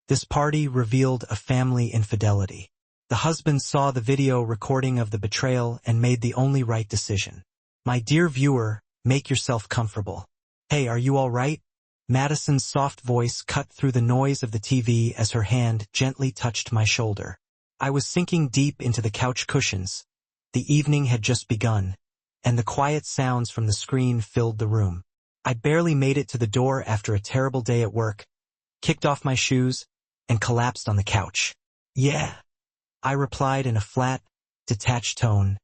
This party revealed a family infidelity. The husband saw the video recording of the betrayal and made the only right decision. My dear viewer, make yourself comfortable. Hey, are you all right? Madison's soft voice cut through the noise of the TV as her hand gently touched my shoulder. I was sinking deep into the couch cushions. The evening had just begun, and the quiet sounds from the screen filled the room. I barely made it to the door after a terrible day at work, kicked off my shoes, and collapsed on the couch. Yeah, I replied in a flat, detached tone.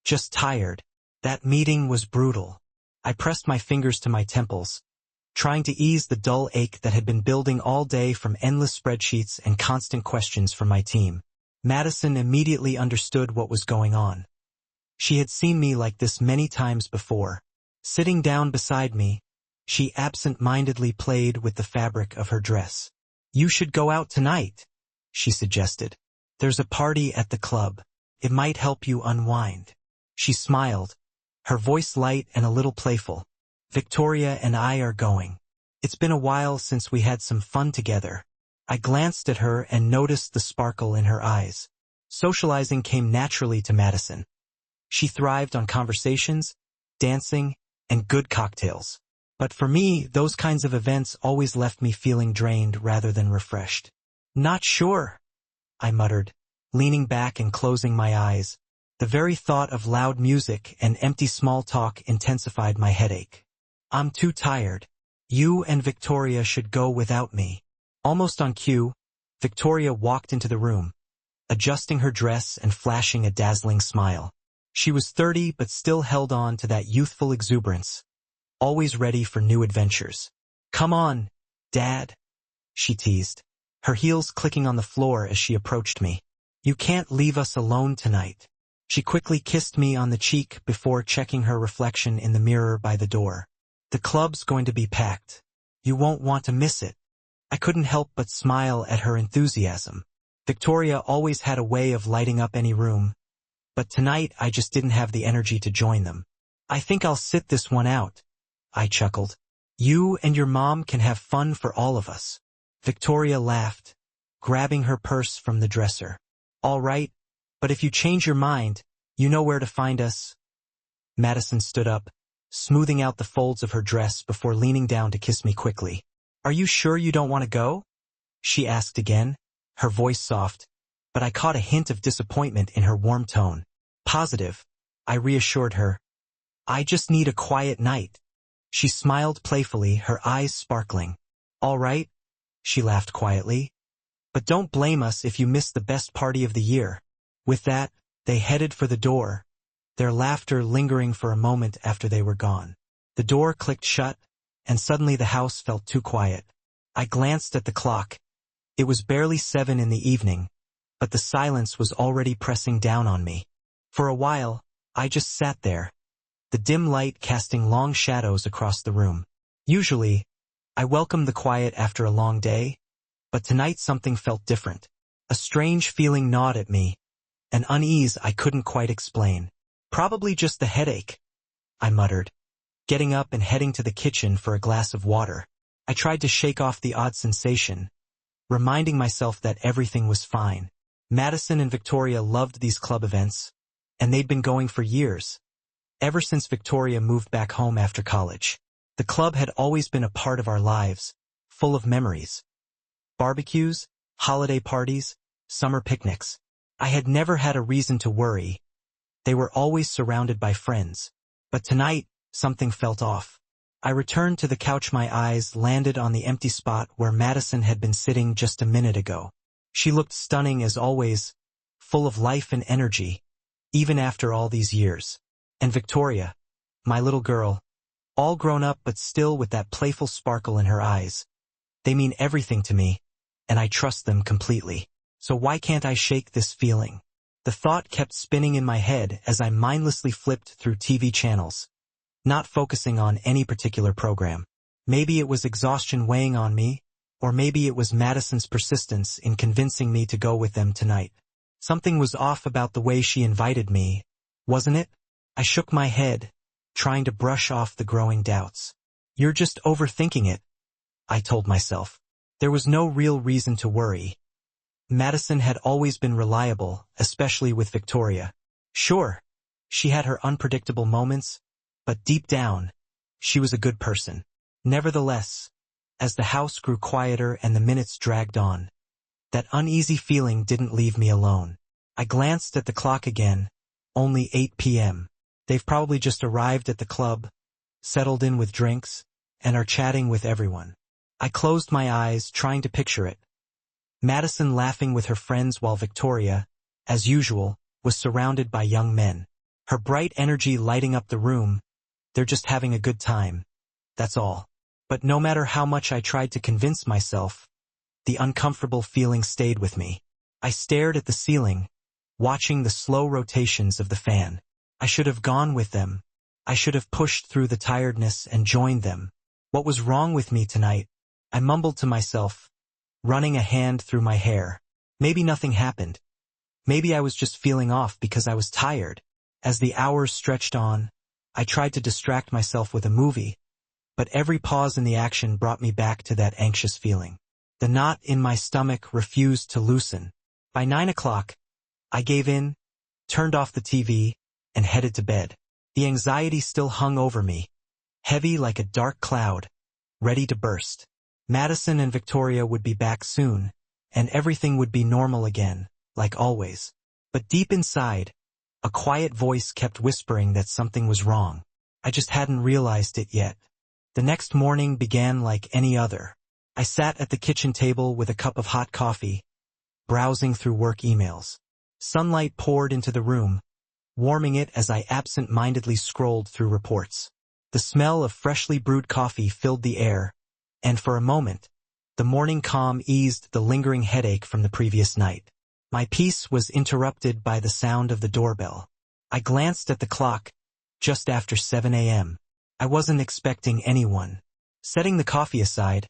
Just tired. That meeting was brutal. I pressed my fingers to my temples, trying to ease the dull ache that had been building all day from endless spreadsheets and constant questions from my team. Madison immediately understood what was going on. She had seen me like this many times before. Sitting down beside me, she absent-mindedly played with the fabric of her dress. You should go out tonight, she suggested. There's a party at the club. It might help you unwind. She smiled, her voice light and a little playful. Victoria and I are going. It's been a while since we had some fun together. I glanced at her and noticed the sparkle in her eyes. Socializing came naturally to Madison. She thrived on conversations, dancing, and good cocktails. But for me, those kinds of events always left me feeling drained rather than refreshed. Not sure, I muttered, leaning back and closing my eyes. The very thought of loud music and empty small talk intensified my headache. I'm too tired. You and Victoria should go without me. Almost on cue, Victoria walked into the room, adjusting her dress and flashing a dazzling smile. She was 30 but still held on to that youthful exuberance, always ready for new adventures. Come on, Dad, she teased, her heels clicking on the floor as she approached me. You can't leave us alone tonight. She quickly kissed me on the cheek before checking her reflection in the mirror by the door. The club's going to be packed. You won't want to miss it. I couldn't help but smile at her enthusiasm. Victoria always had a way of lighting up any room, but tonight I just didn't have the energy to join them. I think I'll sit this one out, I chuckled. You and your mom can have fun for all of us. Victoria laughed, grabbing her purse from the dresser. All right, but if you change your mind, you know where to find us. Madison stood up, smoothing out the folds of her dress before leaning down to kiss me quickly. Are you sure you don't want to go? She asked again, her voice soft, but I caught a hint of disappointment in her warm tone. Positive, I reassured her. I just need a quiet night. She smiled playfully, her eyes sparkling. All right, she laughed quietly. But don't blame us if you miss the best party of the year. With that, they headed for the door, their laughter lingering for a moment after they were gone. The door clicked shut, and suddenly the house felt too quiet. I glanced at the clock. It was barely 7 in the evening, but the silence was already pressing down on me. For a while, I just sat there, the dim light casting long shadows across the room. Usually, I welcome the quiet after a long day, but tonight something felt different. A strange feeling gnawed at me, an unease I couldn't quite explain. Probably just the headache, I muttered, getting up and heading to the kitchen for a glass of water. I tried to shake off the odd sensation, reminding myself that everything was fine. Madison and Victoria loved these club events, and they'd been going for years, ever since Victoria moved back home after college. The club had always been a part of our lives, full of memories. Barbecues, holiday parties, summer picnics. I had never had a reason to worry. They were always surrounded by friends. But tonight, something felt off. I returned to the couch. My eyes landed on the empty spot where Madison had been sitting just a minute ago. She looked stunning as always, full of life and energy, even after all these years. And Victoria, my little girl, all grown up but still with that playful sparkle in her eyes. They mean everything to me, and I trust them completely. So why can't I shake this feeling? The thought kept spinning in my head as I mindlessly flipped through TV channels, not focusing on any particular program. Maybe it was exhaustion weighing on me, or maybe it was Madison's persistence in convincing me to go with them tonight. Something was off about the way she invited me, wasn't it? I shook my head, trying to brush off the growing doubts. You're just overthinking it, I told myself. There was no real reason to worry. Madison had always been reliable, especially with Victoria. Sure, she had her unpredictable moments, but deep down, she was a good person. Nevertheless, as the house grew quieter and the minutes dragged on, that uneasy feeling didn't leave me alone. I glanced at the clock again, only 8 p.m. They've probably just arrived at the club, settled in with drinks, and are chatting with everyone. I closed my eyes, trying to picture it. Madison laughing with her friends while Victoria, as usual, was surrounded by young men. Her bright energy lighting up the room. They're just having a good time. That's all. But no matter how much I tried to convince myself, the uncomfortable feeling stayed with me. I stared at the ceiling, watching the slow rotations of the fan. I should have gone with them. I should have pushed through the tiredness and joined them. What was wrong with me tonight? I mumbled to myself, running a hand through my hair. Maybe nothing happened. Maybe I was just feeling off because I was tired. As the hours stretched on, I tried to distract myself with a movie, but every pause in the action brought me back to that anxious feeling. The knot in my stomach refused to loosen. By 9 o'clock, I gave in, turned off the TV, and headed to bed. The anxiety still hung over me, heavy like a dark cloud, ready to burst. Madison and Victoria would be back soon, and everything would be normal again, like always. But deep inside, a quiet voice kept whispering that something was wrong. I just hadn't realized it yet. The next morning began like any other. I sat at the kitchen table with a cup of hot coffee, browsing through work emails. Sunlight poured into the room, warming it as I absent-mindedly scrolled through reports. The smell of freshly brewed coffee filled the air, and for a moment, the morning calm eased the lingering headache from the previous night. My peace was interrupted by the sound of the doorbell. I glanced at the clock, just after 7 a.m. I wasn't expecting anyone. Setting the coffee aside,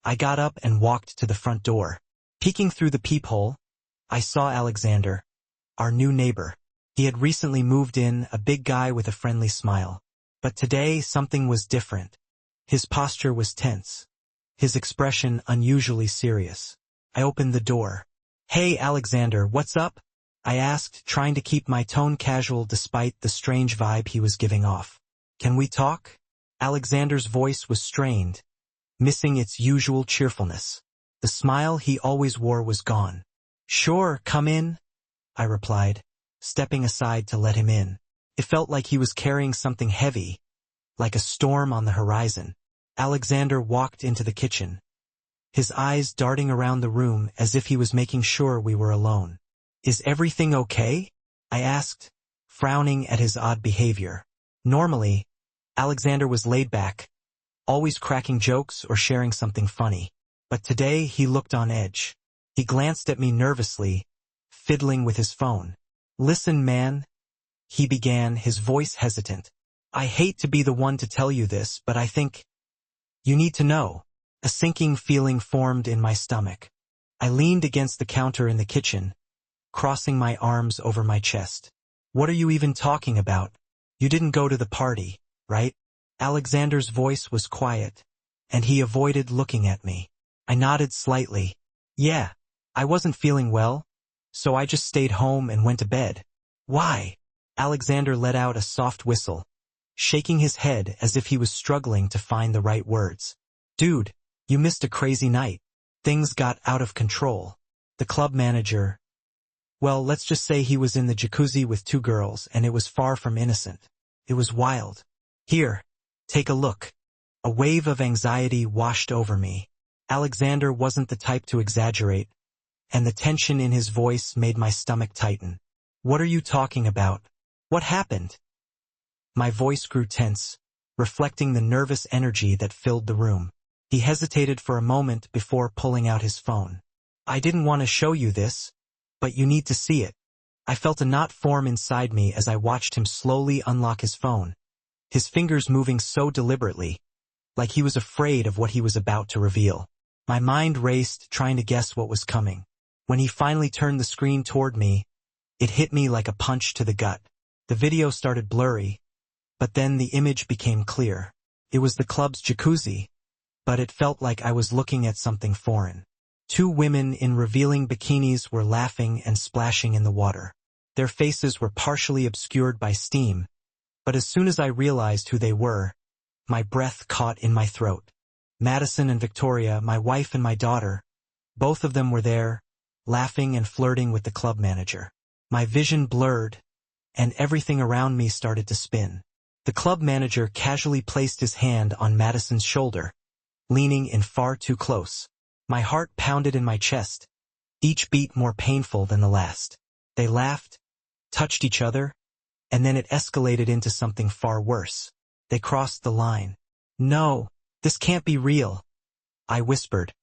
I got up and walked to the front door. Peeking through the peephole, I saw Alexander, our new neighbor. He had recently moved in, a big guy with a friendly smile. But today something was different. His posture was tense, his expression unusually serious. I opened the door. "Hey, Alexander, what's up?" I asked, trying to keep my tone casual despite the strange vibe he was giving off. "Can we talk?" Alexander's voice was strained, missing its usual cheerfulness. The smile he always wore was gone. "Sure, come in," I replied, stepping aside to let him in. It felt like he was carrying something heavy, like a storm on the horizon. Alexander walked into the kitchen, his eyes darting around the room as if he was making sure we were alone. "Is everything okay?" I asked, frowning at his odd behavior. Normally, Alexander was laid back, always cracking jokes or sharing something funny. But today he looked on edge. He glanced at me nervously, fiddling with his phone. "Listen, man," he began, his voice hesitant. "I hate to be the one to tell you this, but I think you need to know." A sinking feeling formed in my stomach. I leaned against the counter in the kitchen, crossing my arms over my chest. "What are you even talking about? You didn't go to the party, right?" Alexander's voice was quiet, and he avoided looking at me. I nodded slightly. "Yeah, I wasn't feeling well, so I just stayed home and went to bed." "Why?" Alexander let out a soft whistle, shaking his head as if he was struggling to find the right words. "Dude, you missed a crazy night. Things got out of control. The club manager, well, let's just say he was in the jacuzzi with 2 girls, and it was far from innocent. It was wild. Here, take a look." A wave of anxiety washed over me. Alexander wasn't the type to exaggerate, and the tension in his voice made my stomach tighten. "What are you talking about? What happened?" My voice grew tense, reflecting the nervous energy that filled the room. He hesitated for a moment before pulling out his phone. "I didn't want to show you this, but you need to see it." I felt a knot form inside me as I watched him slowly unlock his phone, his fingers moving so deliberately, like he was afraid of what he was about to reveal. My mind raced, trying to guess what was coming. When he finally turned the screen toward me, it hit me like a punch to the gut. The video started blurry, but then the image became clear. It was the club's jacuzzi, but it felt like I was looking at something foreign. Two women in revealing bikinis were laughing and splashing in the water. Their faces were partially obscured by steam, but as soon as I realized who they were, my breath caught in my throat. Madison and Victoria, my wife and my daughter, both of them were there, laughing and flirting with the club manager. My vision blurred, and everything around me started to spin. The club manager casually placed his hand on Madison's shoulder, leaning in far too close. My heart pounded in my chest, each beat more painful than the last. They laughed, touched each other, and then it escalated into something far worse. They crossed the line. "No, this can't be real," I whispered,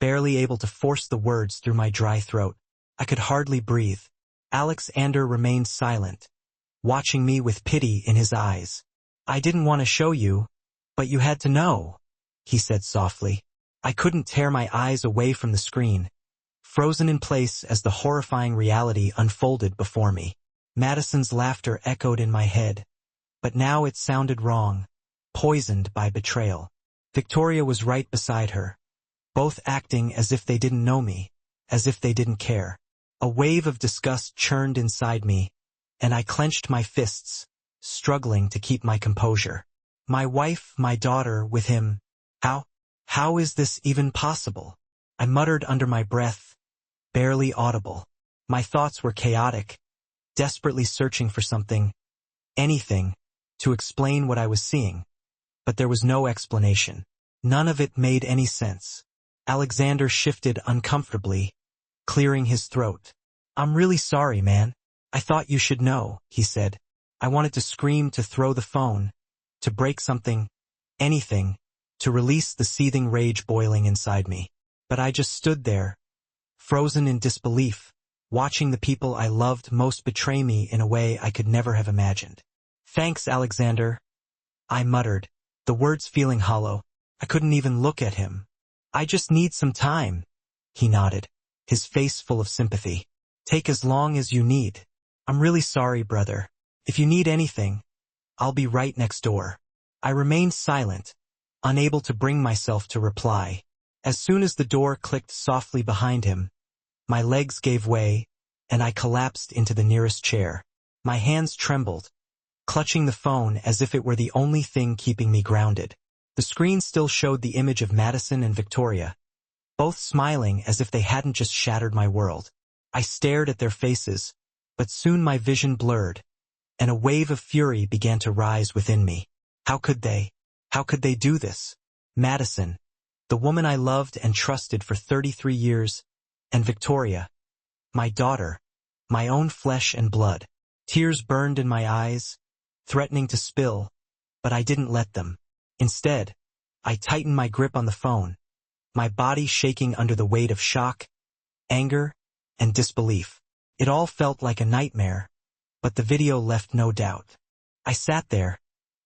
barely able to force the words through my dry throat. I could hardly breathe. Alexander remained silent, watching me with pity in his eyes. "I didn't want to show you, but you had to know," he said softly. I couldn't tear my eyes away from the screen, frozen in place as the horrifying reality unfolded before me. Madison's laughter echoed in my head, but now it sounded wrong, poisoned by betrayal. Victoria was right beside her, both acting as if they didn't know me, as if they didn't care. A wave of disgust churned inside me, and I clenched my fists, struggling to keep my composure. My wife, my daughter, with him. How is this even possible? I muttered under my breath, barely audible. My thoughts were chaotic, desperately searching for something, anything, to explain what I was seeing. But there was no explanation. None of it made any sense. Alexander shifted uncomfortably, clearing his throat. "I'm really sorry, man. I thought you should know," he said. I wanted to scream, to throw the phone, to break something, anything, to release the seething rage boiling inside me. But I just stood there, frozen in disbelief, watching the people I loved most betray me in a way I could never have imagined. "Thanks, Alexander," I muttered, the words feeling hollow. I couldn't even look at him. "I just need some time," he nodded, his face full of sympathy. "Take as long as you need. I'm really sorry, brother. If you need anything, I'll be right next door." I remained silent, unable to bring myself to reply. As soon as the door clicked softly behind him, my legs gave way, and I collapsed into the nearest chair. My hands trembled, clutching the phone as if it were the only thing keeping me grounded. The screen still showed the image of Madison and Victoria, both smiling as if they hadn't just shattered my world. I stared at their faces, but soon my vision blurred, and a wave of fury began to rise within me. How could they do this? Madison, the woman I loved and trusted for 33 years, and Victoria, my daughter, my own flesh and blood. Tears burned in my eyes, threatening to spill, but I didn't let them. Instead, I tightened my grip on the phone, my body shaking under the weight of shock, anger, and disbelief. It all felt like a nightmare, but the video left no doubt. I sat there,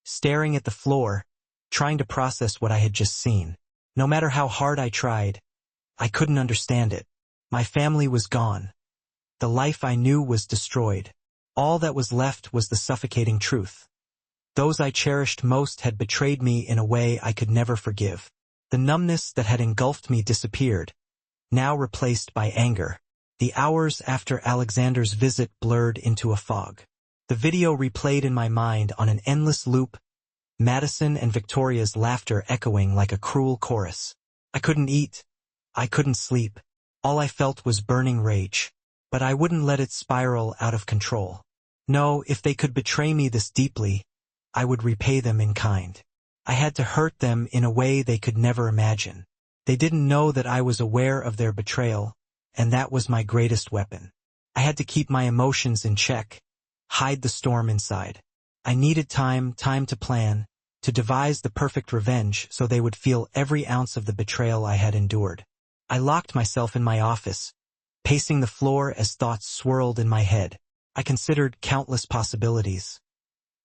staring at the floor, trying to process what I had just seen. No matter how hard I tried, I couldn't understand it. My family was gone. The life I knew was destroyed. All that was left was the suffocating truth. Those I cherished most had betrayed me in a way I could never forgive. The numbness that had engulfed me disappeared, now replaced by anger. The hours after Alexander's visit blurred into a fog. The video replayed in my mind on an endless loop, Madison and Victoria's laughter echoing like a cruel chorus. I couldn't eat. I couldn't sleep. All I felt was burning rage. But I wouldn't let it spiral out of control. No, if they could betray me this deeply, I would repay them in kind. I had to hurt them in a way they could never imagine. They didn't know that I was aware of their betrayal, and that was my greatest weapon. I had to keep my emotions in check, hide the storm inside. I needed time to plan, to devise the perfect revenge so they would feel every ounce of the betrayal I had endured. I locked myself in my office, pacing the floor as thoughts swirled in my head. I considered countless possibilities.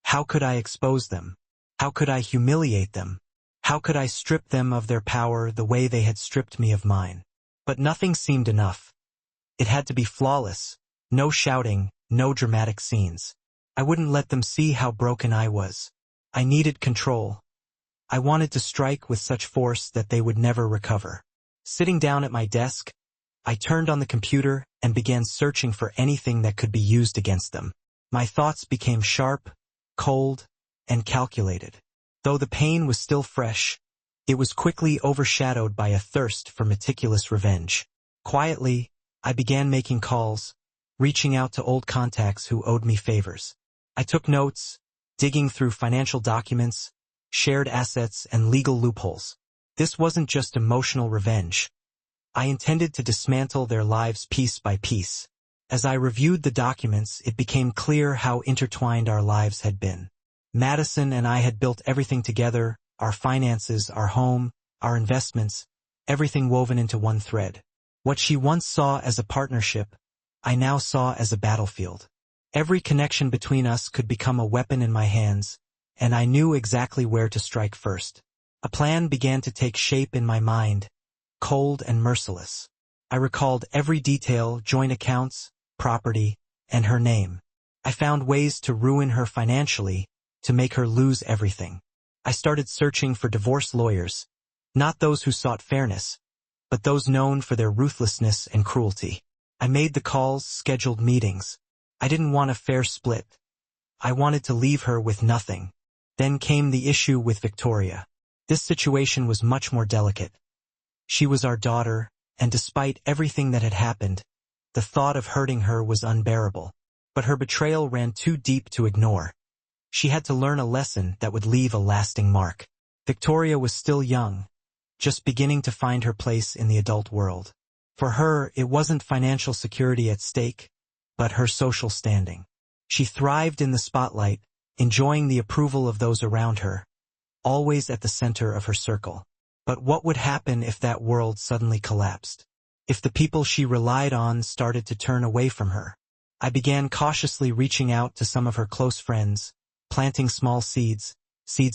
How could I expose them? How could I humiliate them? How could I strip them of their power the way they had stripped me of mine? But nothing seemed enough. It had to be flawless. No shouting, no dramatic scenes. I wouldn't let them see how broken I was. I needed control. I wanted to strike with such force that they would never recover. Sitting down at my desk, I turned on the computer and began searching for anything that could be used against them. My thoughts became sharp, cold, and calculated. Though the pain was still fresh, it was quickly overshadowed by a thirst for meticulous revenge. Quietly, I began making calls, reaching out to old contacts who owed me favors. I took notes, digging through financial documents, shared assets, and legal loopholes. This wasn't just emotional revenge. I intended to dismantle their lives piece by piece. As I reviewed the documents, it became clear how intertwined our lives had been. Madison and I had built everything together, our finances, our home, our investments, everything woven into one thread. What she once saw as a partnership, I now saw as a battlefield. Every connection between us could become a weapon in my hands, and I knew exactly where to strike first. A plan began to take shape in my mind, cold and merciless. I recalled every detail, joint accounts, property, and her name. I found ways to ruin her financially, to make her lose everything. I started searching for divorce lawyers, not those who sought fairness, but those known for their ruthlessness and cruelty. I made the calls, scheduled meetings. I didn't want a fair split. I wanted to leave her with nothing. Then came the issue with Victoria. This situation was much more delicate. She was our daughter, and despite everything that had happened, the thought of hurting her was unbearable. But her betrayal ran too deep to ignore. She had to learn a lesson that would leave a lasting mark. Victoria was still young, just beginning to find her place in the adult world. For her, it wasn't financial security at stake, but her social standing. She thrived in the spotlight, enjoying the approval of those around her, always at the center of her circle. But what would happen if that world suddenly collapsed? If the people she relied on started to turn away from her? I began cautiously reaching out to some of her close friends, planting small seeds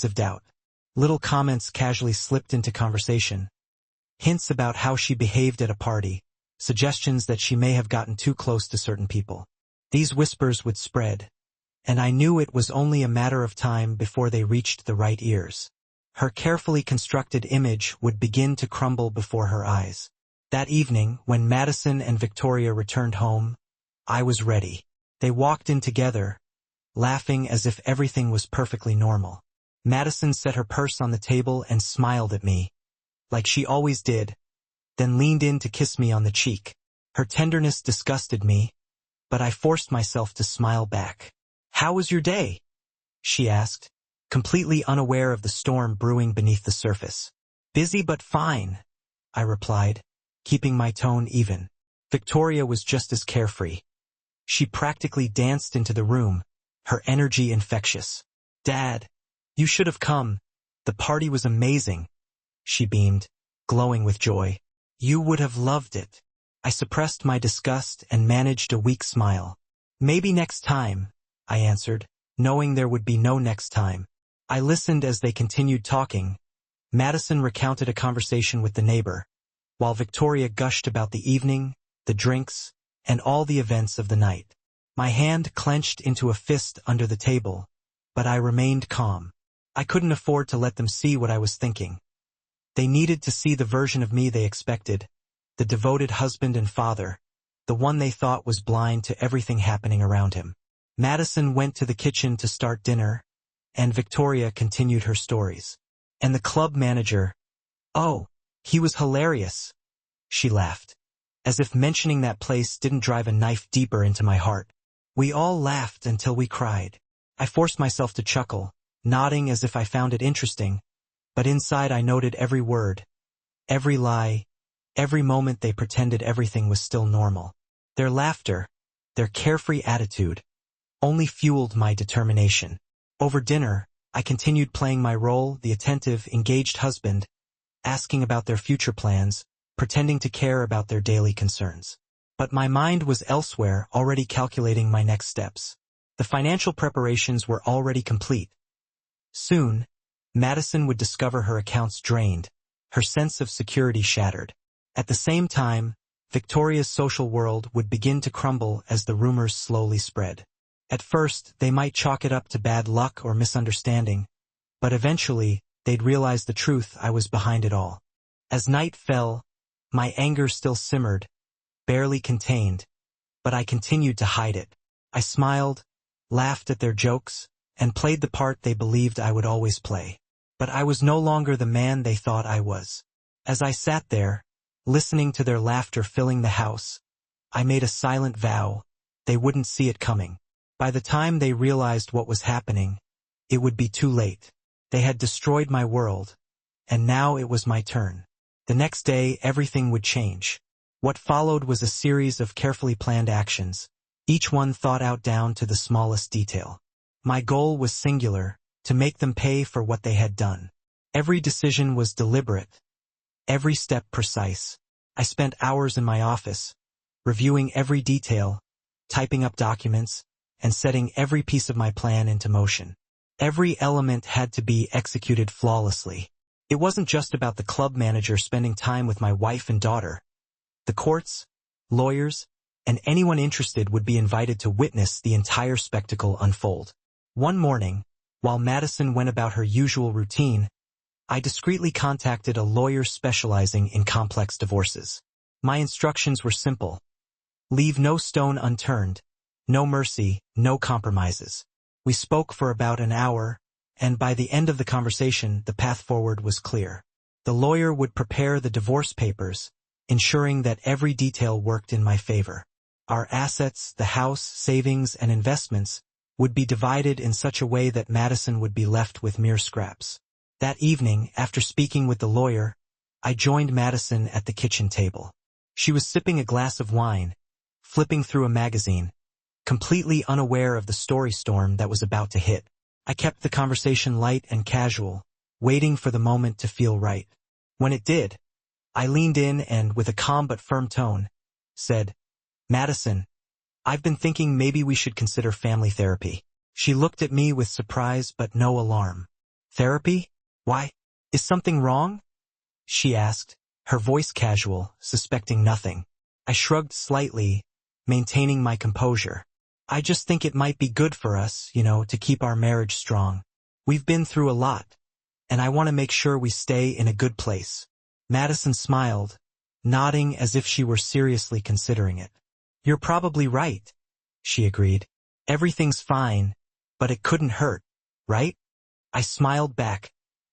of doubt. Little comments casually slipped into conversation. Hints about how she behaved at a party, suggestions that she may have gotten too close to certain people. These whispers would spread, and I knew it was only a matter of time before they reached the right ears. Her carefully constructed image would begin to crumble before her eyes. That evening, when Madison and Victoria returned home, I was ready. They walked in together, laughing as if everything was perfectly normal. Madison set her purse on the table and smiled at me, like she always did, then leaned in to kiss me on the cheek. Her tenderness disgusted me, but I forced myself to smile back. "How was your day?" she asked, completely unaware of the storm brewing beneath the surface. "Busy but fine," I replied, keeping my tone even. Victoria was just as carefree. She practically danced into the room, her energy infectious. "Dad, you should have come. The party was amazing," she beamed, glowing with joy. "You would have loved it." I suppressed my disgust and managed a weak smile. "Maybe next time," I answered, knowing there would be no next time. I listened as they continued talking. Madison recounted a conversation with the neighbor, while Victoria gushed about the evening, the drinks, and all the events of the night. My hand clenched into a fist under the table, but I remained calm. I couldn't afford to let them see what I was thinking. They needed to see the version of me they expected, the devoted husband and father, the one they thought was blind to everything happening around him. Madison went to the kitchen to start dinner, and Victoria continued her stories. And the club manager, "Oh, he was hilarious," she laughed, as if mentioning that place didn't drive a knife deeper into my heart. We all laughed until we cried. I forced myself to chuckle, nodding as if I found it interesting, but inside I noted every word, every lie, every moment they pretended everything was still normal. Their laughter, their carefree attitude, only fueled my determination. Over dinner, I continued playing my role, the attentive, engaged husband, asking about their future plans, pretending to care about their daily concerns. But my mind was elsewhere, already calculating my next steps. The financial preparations were already complete. Soon, Madison would discover her accounts drained, her sense of security shattered. At the same time, Victoria's social world would begin to crumble as the rumors slowly spread. At first, they might chalk it up to bad luck or misunderstanding, but eventually, they'd realize the truth. I was behind it all. As night fell, my anger still simmered, barely contained, but I continued to hide it. I smiled, laughed at their jokes, and played the part they believed I would always play. But I was no longer the man they thought I was. As I sat there, listening to their laughter filling the house, I made a silent vow they wouldn't see it coming. By the time they realized what was happening, it would be too late. They had destroyed my world, and now it was my turn. The next day, everything would change. What followed was a series of carefully planned actions, each one thought out down to the smallest detail. My goal was singular, to make them pay for what they had done. Every decision was deliberate, every step precise. I spent hours in my office, reviewing every detail, typing up documents, and setting every piece of my plan into motion. Every element had to be executed flawlessly. It wasn't just about the club manager spending time with my wife and daughter. The courts, lawyers, and anyone interested would be invited to witness the entire spectacle unfold. One morning, while Madison went about her usual routine, I discreetly contacted a lawyer specializing in complex divorces. My instructions were simple. Leave no stone unturned, no mercy, no compromises. We spoke for about an hour, and by the end of the conversation, the path forward was clear. The lawyer would prepare the divorce papers, ensuring that every detail worked in my favor. Our assets, the house, savings, and investments, would be divided in such a way that Madison would be left with mere scraps. That evening, after speaking with the lawyer, I joined Madison at the kitchen table. She was sipping a glass of wine, flipping through a magazine, completely unaware of the story storm that was about to hit. I kept the conversation light and casual, waiting for the moment to feel right. When it did, I leaned in and, with a calm but firm tone, said, "Madison, I've been thinking maybe we should consider family therapy." She looked at me with surprise but no alarm. "Therapy? Why? Is something wrong?" she asked, her voice casual, suspecting nothing. I shrugged slightly, maintaining my composure. "I just think it might be good for us, to keep our marriage strong. We've been through a lot, and I want to make sure we stay in a good place." Madison smiled, nodding as if she were seriously considering it. "You're probably right," she agreed. "Everything's fine, but it couldn't hurt, right?" I smiled back,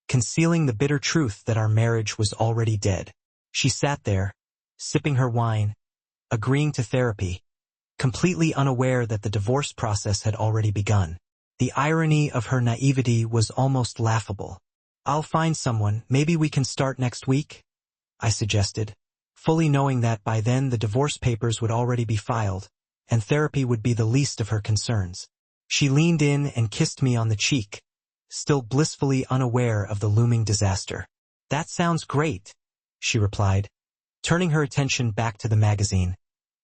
concealing the bitter truth that our marriage was already dead. She sat there, sipping her wine, agreeing to therapy, completely unaware that the divorce process had already begun. The irony of her naivety was almost laughable. "I'll find someone, maybe we can start next week," I suggested, fully knowing that by then the divorce papers would already be filed, and therapy would be the least of her concerns. She leaned in and kissed me on the cheek, still blissfully unaware of the looming disaster. "That sounds great," she replied, turning her attention back to the magazine,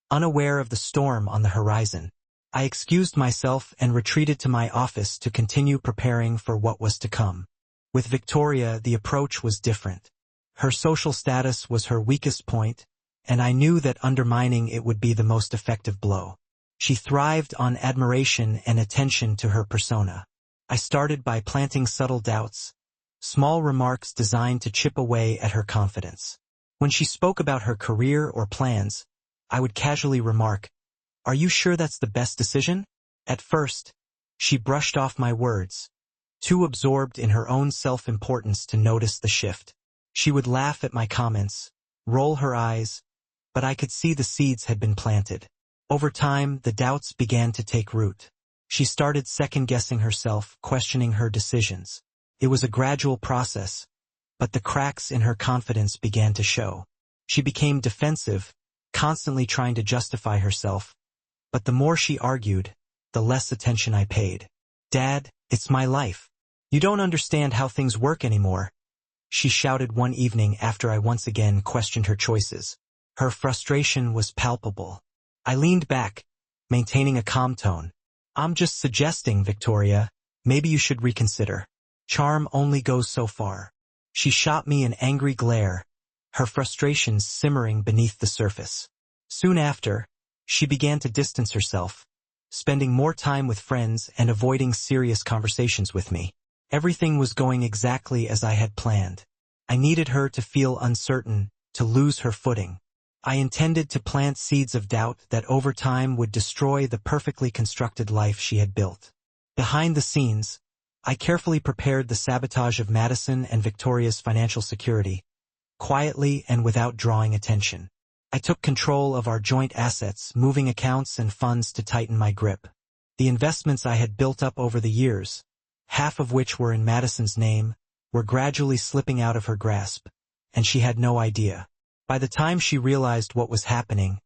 unaware of the storm on the horizon. I excused myself and retreated to my office to continue preparing for what was to come. With Victoria, the approach was different. Her social status was her weakest point, and I knew that undermining it would be the most effective blow. She thrived on admiration and attention to her persona. I started by planting subtle doubts, small remarks designed to chip away at her confidence. When she spoke about her career or plans, I would casually remark, "Are you sure that's the best decision?" At first, she brushed off my words, too absorbed in her own self-importance to notice the shift. She would laugh at my comments, roll her eyes, but I could see the seeds had been planted. Over time, the doubts began to take root. She started second-guessing herself, questioning her decisions. It was a gradual process, but the cracks in her confidence began to show. She became defensive, constantly trying to justify herself, but the more she argued, the less attention I paid. "Dad, it's my life. You don't understand how things work anymore," she shouted one evening after I once again questioned her choices. Her frustration was palpable. I leaned back, maintaining a calm tone. "I'm just suggesting, Victoria, maybe you should reconsider. Charm only goes so far." She shot me an angry glare, her frustrations simmering beneath the surface. Soon after, she began to distance herself, spending more time with friends and avoiding serious conversations with me. Everything was going exactly as I had planned. I needed her to feel uncertain, to lose her footing. I intended to plant seeds of doubt that over time would destroy the perfectly constructed life she had built. Behind the scenes, I carefully prepared the sabotage of Madison and Victoria's financial security, quietly and without drawing attention. I took control of our joint assets, moving accounts and funds to tighten my grip. The investments I had built up over the years, half of which were in Madison's name, were gradually slipping out of her grasp, and she had no idea. By the time she realized what was happening,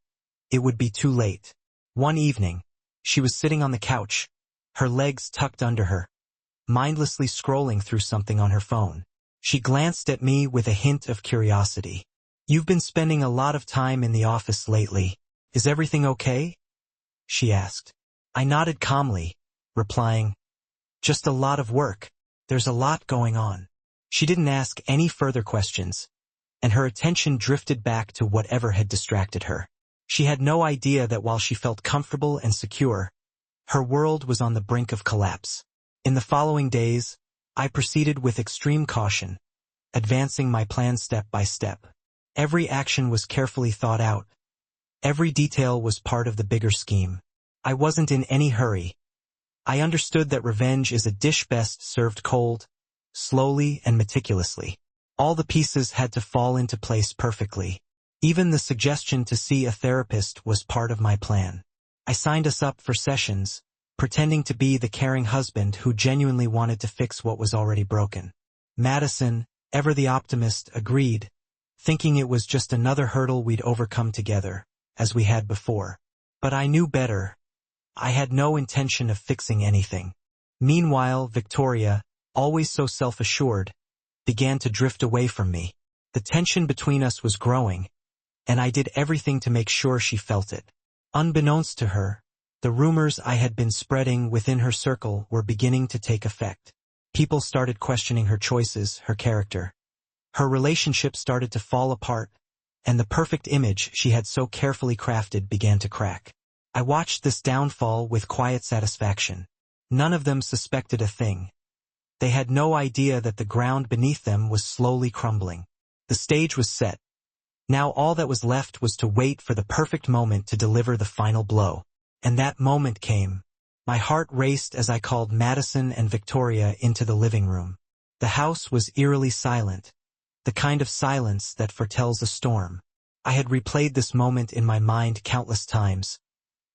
it would be too late. One evening, she was sitting on the couch, her legs tucked under her, mindlessly scrolling through something on her phone. She glanced at me with a hint of curiosity. "You've been spending a lot of time in the office lately. Is everything okay?" she asked. I nodded calmly, replying, "Just a lot of work. There's a lot going on." She didn't ask any further questions, and her attention drifted back to whatever had distracted her. She had no idea that while she felt comfortable and secure, her world was on the brink of collapse. In the following days, I proceeded with extreme caution, advancing my plan step by step. Every action was carefully thought out. Every detail was part of the bigger scheme. I wasn't in any hurry. I understood that revenge is a dish best served cold, slowly and meticulously. All the pieces had to fall into place perfectly. Even the suggestion to see a therapist was part of my plan. I signed us up for sessions, pretending to be the caring husband who genuinely wanted to fix what was already broken. Madison, ever the optimist, agreed, thinking it was just another hurdle we'd overcome together, as we had before. But I knew better. I had no intention of fixing anything. Meanwhile, Victoria, always so self-assured, began to drift away from me. The tension between us was growing, and I did everything to make sure she felt it. Unbeknownst to her, the rumors I had been spreading within her circle were beginning to take effect. People started questioning her choices, her character. Her relationship started to fall apart, and the perfect image she had so carefully crafted began to crack. I watched this downfall with quiet satisfaction. None of them suspected a thing. They had no idea that the ground beneath them was slowly crumbling. The stage was set. Now all that was left was to wait for the perfect moment to deliver the final blow. And that moment came. My heart raced as I called Madison and Victoria into the living room. The house was eerily silent, the kind of silence that foretells a storm. I had replayed this moment in my mind countless times,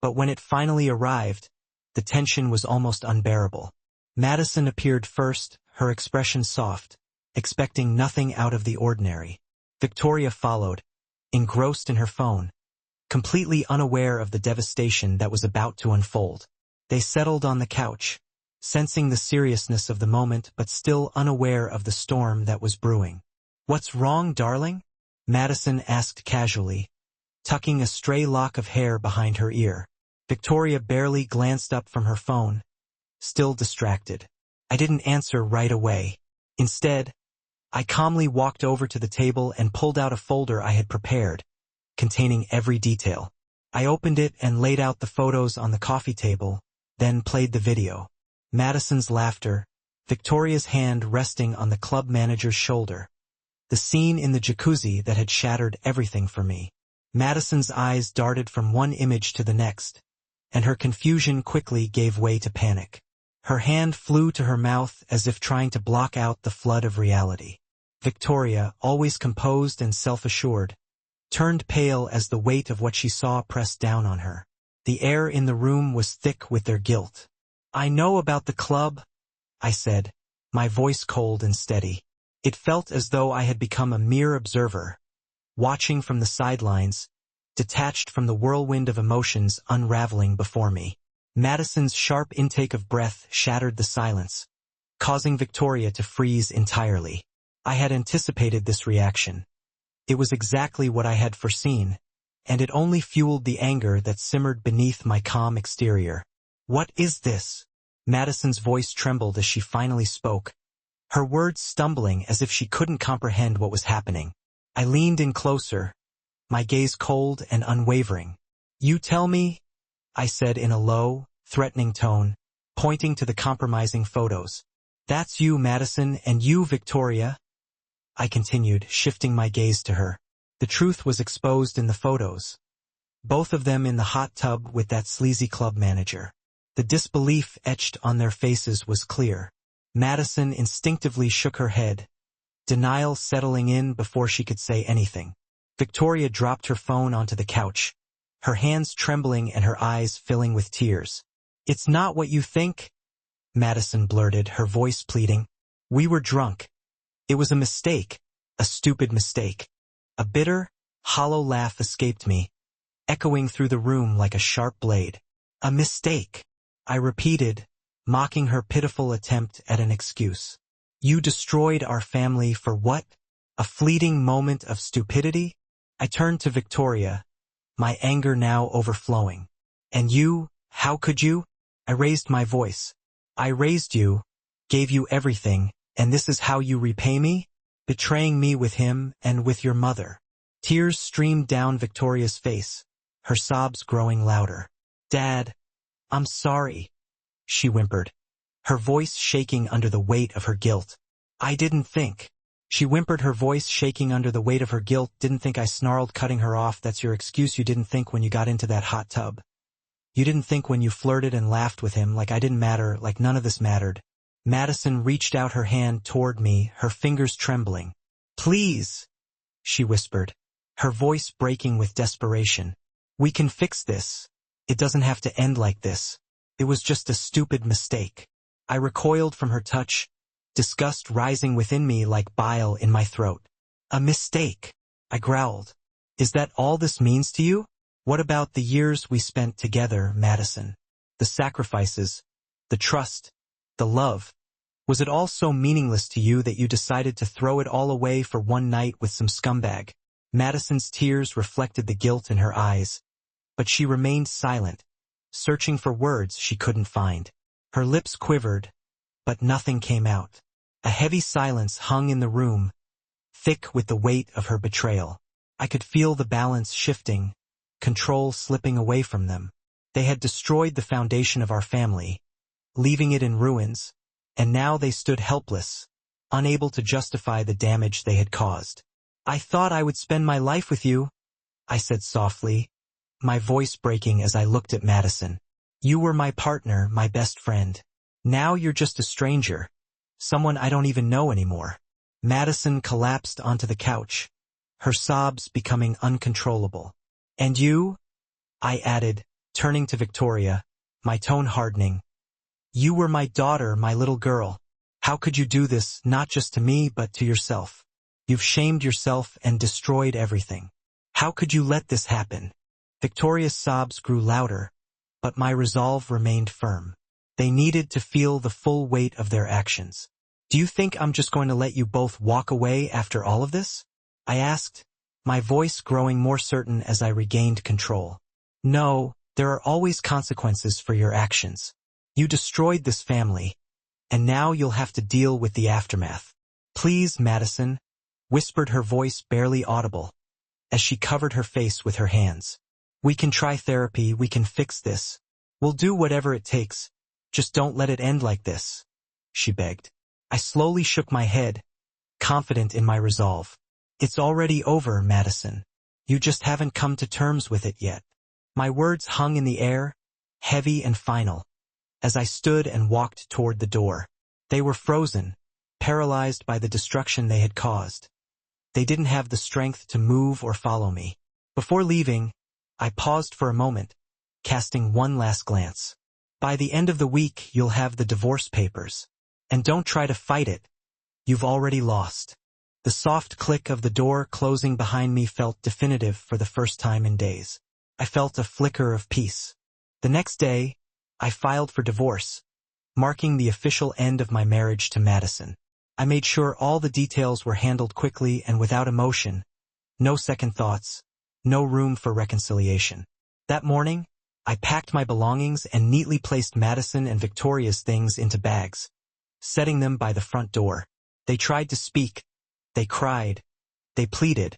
but when it finally arrived, the tension was almost unbearable. Madison appeared first, her expression soft, expecting nothing out of the ordinary. Victoria followed, engrossed in her phone, completely unaware of the devastation that was about to unfold. They settled on the couch, sensing the seriousness of the moment but still unaware of the storm that was brewing. "What's wrong, darling?" Madison asked casually, tucking a stray lock of hair behind her ear. Victoria barely glanced up from her phone, still distracted. I didn't answer right away. Instead, I calmly walked over to the table and pulled out a folder I had prepared, containing every detail. I opened it and laid out the photos on the coffee table, then played the video. Madison's laughter, Victoria's hand resting on the club manager's shoulder. The scene in the jacuzzi that had shattered everything for me. Madison's eyes darted from one image to the next, and her confusion quickly gave way to panic. Her hand flew to her mouth as if trying to block out the flood of reality. Victoria, always composed and self-assured, turned pale as the weight of what she saw pressed down on her. The air in the room was thick with their guilt. "I know about the club," I said, my voice cold and steady. It felt as though I had become a mere observer, watching from the sidelines, detached from the whirlwind of emotions unraveling before me. Madison's sharp intake of breath shattered the silence, causing Victoria to freeze entirely. I had anticipated this reaction. It was exactly what I had foreseen, and it only fueled the anger that simmered beneath my calm exterior. "What is this?" Madison's voice trembled as she finally spoke, her words stumbling as if she couldn't comprehend what was happening. I leaned in closer, my gaze cold and unwavering. "You tell me," I said in a low, threatening tone, pointing to the compromising photos. That's you, Madison, and you, Victoria, I continued, shifting my gaze to her. The truth was exposed in the photos. Both of them in the hot tub with that sleazy club manager. The disbelief etched on their faces was clear. Madison instinctively shook her head, denial settling in before she could say anything. Victoria dropped her phone onto the couch, her hands trembling and her eyes filling with tears. "It's not what you think," Madison blurted, her voice pleading. "We were drunk. It was a mistake, a stupid mistake." A bitter, hollow laugh escaped me, echoing through the room like a sharp blade. "A mistake," I repeated, mocking her pitiful attempt at an excuse. "You destroyed our family for what? A fleeting moment of stupidity?" I turned to Victoria, my anger now overflowing. "And you, how could you?" I raised my voice. "I raised you, gave you everything, and this is how you repay me? Betraying me with him and with your mother." Tears streamed down Victoria's face, her sobs growing louder. "Dad, I'm sorry," she whimpered, her voice shaking under the weight of her guilt. "I didn't think." She whimpered, her voice shaking under the weight of her guilt. "Didn't think," I snarled, cutting her off. "That's your excuse. You didn't think when you got into that hot tub. You didn't think when you flirted and laughed with him, like I didn't matter, like none of this mattered." Madison reached out her hand toward me, her fingers trembling. "Please," she whispered, her voice breaking with desperation. "We can fix this. It doesn't have to end like this. It was just a stupid mistake." I recoiled from her touch, disgust rising within me like bile in my throat. "A mistake," I growled. "Is that all this means to you? What about the years we spent together, Madison? The sacrifices, the trust, the love? Was it all so meaningless to you that you decided to throw it all away for one night with some scumbag?" Madison's tears reflected the guilt in her eyes, but she remained silent, searching for words she couldn't find. Her lips quivered, but nothing came out. A heavy silence hung in the room, thick with the weight of her betrayal. I could feel the balance shifting, control slipping away from them. They had destroyed the foundation of our family, leaving it in ruins, and now they stood helpless, unable to justify the damage they had caused. "I thought I would spend my life with you," I said softly, my voice breaking as I looked at Madison. "You were my partner, my best friend. Now you're just a stranger, someone I don't even know anymore." Madison collapsed onto the couch, her sobs becoming uncontrollable. "And you?" I added, turning to Victoria, my tone hardening. "You were my daughter, my little girl. How could you do this, not just to me but to yourself? You've shamed yourself and destroyed everything. How could you let this happen?" Victoria's sobs grew louder, but my resolve remained firm. They needed to feel the full weight of their actions. "Do you think I'm just going to let you both walk away after all of this?" I asked, my voice growing more certain as I regained control. "No, there are always consequences for your actions. You destroyed this family, and now you'll have to deal with the aftermath. Please, Madison," whispered, her voice barely audible, as she covered her face with her hands. "We can try therapy, we can fix this. We'll do whatever it takes. Just don't let it end like this," she begged. I slowly shook my head, confident in my resolve. "It's already over, Madison. You just haven't come to terms with it yet." My words hung in the air, heavy and final, as I stood and walked toward the door. They were frozen, paralyzed by the destruction they had caused. They didn't have the strength to move or follow me. Before leaving, I paused for a moment, casting one last glance. "By the end of the week, you'll have the divorce papers. And don't try to fight it. You've already lost." The soft click of the door closing behind me felt definitive for the first time in days. I felt a flicker of peace. The next day, I filed for divorce, marking the official end of my marriage to Madison. I made sure all the details were handled quickly and without emotion, no second thoughts, no room for reconciliation. That morning, I packed my belongings and neatly placed Madison and Victoria's things into bags, setting them by the front door. They tried to speak, they cried, they pleaded,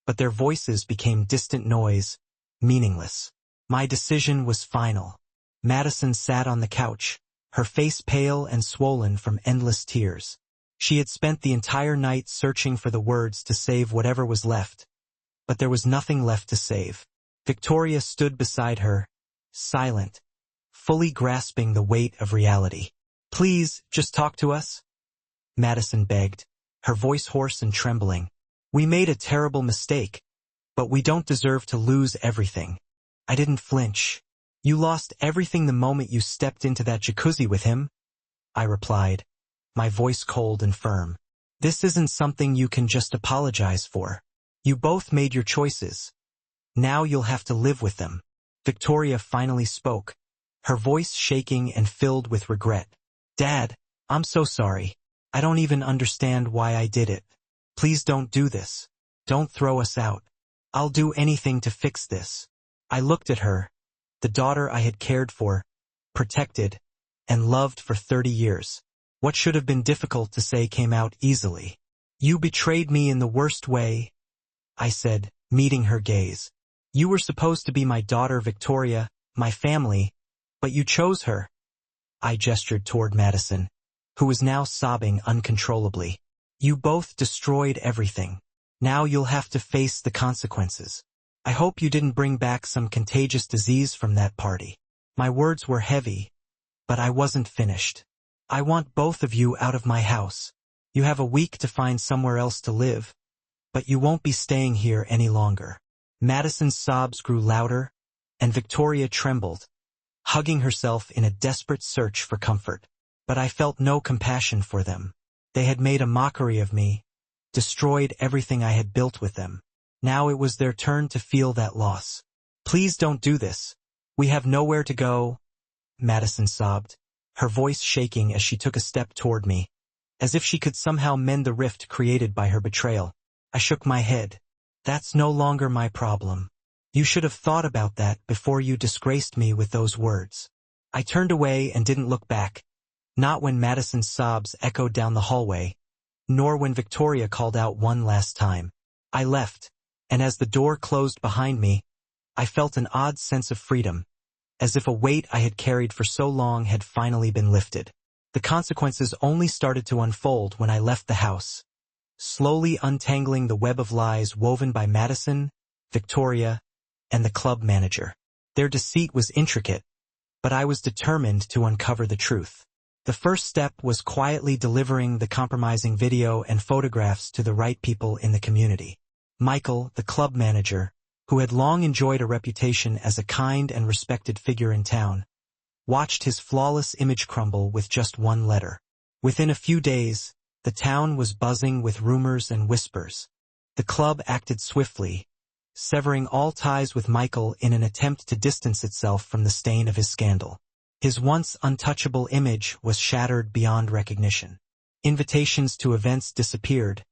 but their voices became distant noise, meaningless. My decision was final. Madison sat on the couch, her face pale and swollen from endless tears. She had spent the entire night searching for the words to save whatever was left, but there was nothing left to save. Victoria stood beside her, silent, fully grasping the weight of reality. "Please, just talk to us," Madison begged, her voice hoarse and trembling. "We made a terrible mistake, but we don't deserve to lose everything." I didn't flinch. "You lost everything the moment you stepped into that jacuzzi with him," I replied, my voice cold and firm. "This isn't something you can just apologize for. You both made your choices. Now you'll have to live with them." Victoria finally spoke, her voice shaking and filled with regret. "Dad, I'm so sorry. I don't even understand why I did it. Please don't do this. Don't throw us out. I'll do anything to fix this." I looked at her, the daughter I had cared for, protected, and loved for 30 years. What should have been difficult to say came out easily. "You betrayed me in the worst way," I said, meeting her gaze. "You were supposed to be my daughter Victoria, my family, but you chose her." I gestured toward Madison, who was now sobbing uncontrollably. "You both destroyed everything. Now you'll have to face the consequences. I hope you didn't bring back some contagious disease from that party." My words were heavy, but I wasn't finished. "I want both of you out of my house. You have a week to find somewhere else to live, but you won't be staying here any longer." Madison's sobs grew louder, and Victoria trembled, hugging herself in a desperate search for comfort. But I felt no compassion for them. They had made a mockery of me, destroyed everything I had built with them. Now it was their turn to feel that loss. "Please don't do this. We have nowhere to go," Madison sobbed, her voice shaking as she took a step toward me, as if she could somehow mend the rift created by her betrayal. I shook my head. "That's no longer my problem. You should have thought about that before you disgraced me with those words." I turned away and didn't look back, not when Madison's sobs echoed down the hallway, nor when Victoria called out one last time. I left, and as the door closed behind me, I felt an odd sense of freedom, as if a weight I had carried for so long had finally been lifted. The consequences only started to unfold when I left the house, slowly untangling the web of lies woven by Madison, Victoria, and the club manager. Their deceit was intricate, but I was determined to uncover the truth. The first step was quietly delivering the compromising video and photographs to the right people in the community. Michael, the club manager, who had long enjoyed a reputation as a kind and respected figure in town, watched his flawless image crumble with just one letter. Within a few days, the town was buzzing with rumors and whispers. The club acted swiftly, severing all ties with Michael in an attempt to distance itself from the stain of his scandal. His once untouchable image was shattered beyond recognition. Invitations to events disappeared,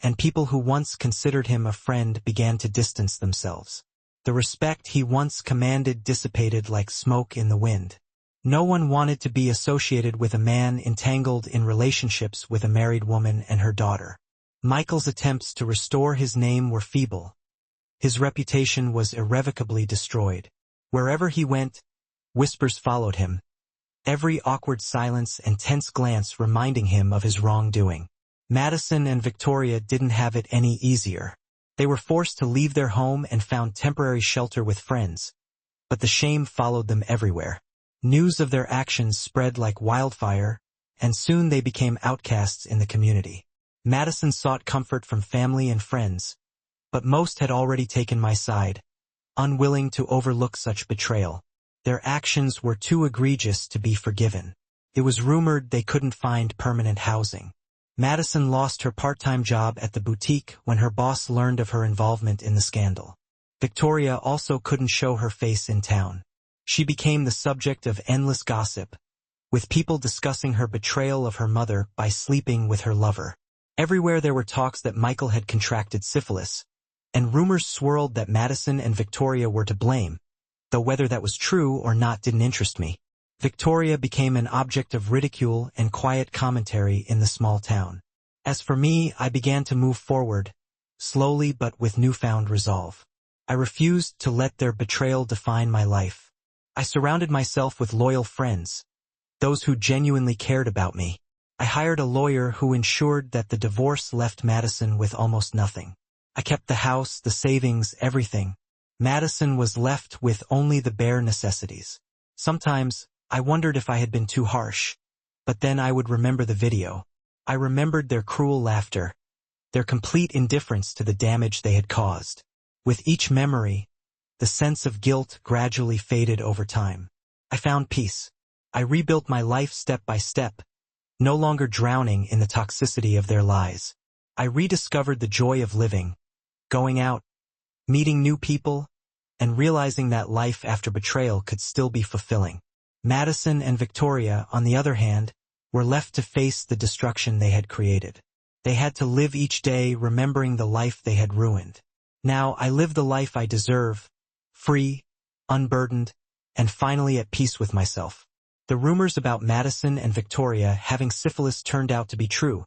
and people who once considered him a friend began to distance themselves. The respect he once commanded dissipated like smoke in the wind. No one wanted to be associated with a man entangled in relationships with a married woman and her daughter. Michael's attempts to restore his name were feeble. His reputation was irrevocably destroyed. Wherever he went, whispers followed him, every awkward silence and tense glance reminding him of his wrongdoing. Madison and Victoria didn't have it any easier. They were forced to leave their home and found temporary shelter with friends, but the shame followed them everywhere. News of their actions spread like wildfire, and soon they became outcasts in the community. Madison sought comfort from family and friends, but most had already taken my side, unwilling to overlook such betrayal. Their actions were too egregious to be forgiven. It was rumored they couldn't find permanent housing. Madison lost her part-time job at the boutique when her boss learned of her involvement in the scandal. Victoria also couldn't show her face in town. She became the subject of endless gossip, with people discussing her betrayal of her mother by sleeping with her lover. Everywhere there were talks that Michael had contracted syphilis, and rumors swirled that Madison and Victoria were to blame, though whether that was true or not didn't interest me. Victoria became an object of ridicule and quiet commentary in the small town. As for me, I began to move forward, slowly but with newfound resolve. I refused to let their betrayal define my life. I surrounded myself with loyal friends, those who genuinely cared about me. I hired a lawyer who ensured that the divorce left Madison with almost nothing. I kept the house, the savings, everything. Madison was left with only the bare necessities. Sometimes, I wondered if I had been too harsh. But then I would remember the video. I remembered their cruel laughter, their complete indifference to the damage they had caused. With each memory, the sense of guilt gradually faded over time. I found peace. I rebuilt my life step by step, no longer drowning in the toxicity of their lies. I rediscovered the joy of living, going out, meeting new people, and realizing that life after betrayal could still be fulfilling. Madison and Victoria, on the other hand, were left to face the destruction they had created. They had to live each day remembering the life they had ruined. Now I live the life I deserve, free, unburdened, and finally at peace with myself. The rumors about Madison and Victoria having syphilis turned out to be true,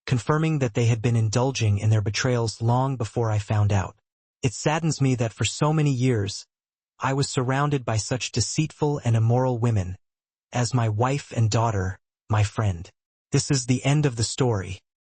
confirming that they had been indulging in their betrayals long before I found out. It saddens me that for so many years, I was surrounded by such deceitful and immoral women, as my wife and daughter, my friend. This is the end of the story.